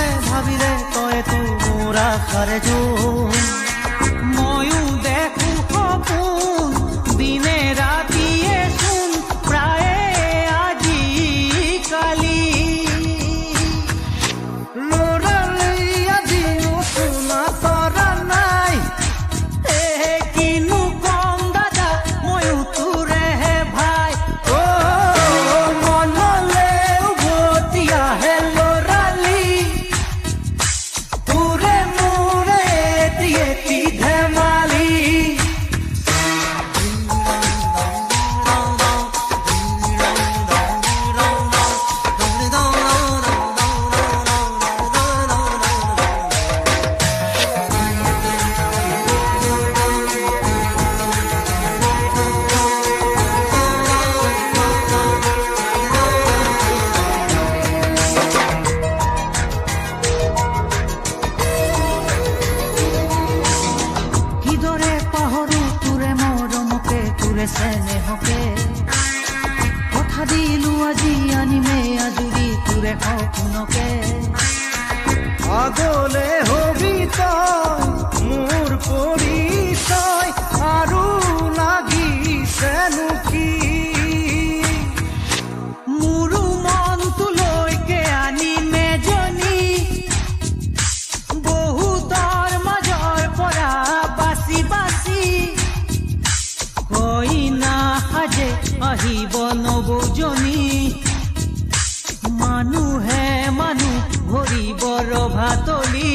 মনে ভাবিলে তইতো মোৰ আশাৰে জোন ময়ো দেখো সপোন দিনে ৰাতিয়ে চোন প্ৰায়ে আজি কালি লৰালি আজিও শুনা তৰা নাই কিনো কম দাদা ময়ো তোৰেহে ভাই মনলে উভতি আহে লৰালি তোৰে মোৰে এটি ধেমালি কিদৰে পাহৰো তোৰে মৰমকে তোৰে চেনেহকে কথা দিলো আজি আনিমে আজুৰি তোৰে সপোনকে আগলে হবি তই মোৰ পৰিচয় আৰু লাগিছেনো কি মোৰো মনটোলৈকে আনিমে জনী বহুতৰ মাজৰ পৰা বাচি বাচি কইনা সাজে আহিব নবৌজনী মানুহে মানুহ ভৰিব ৰভাতলি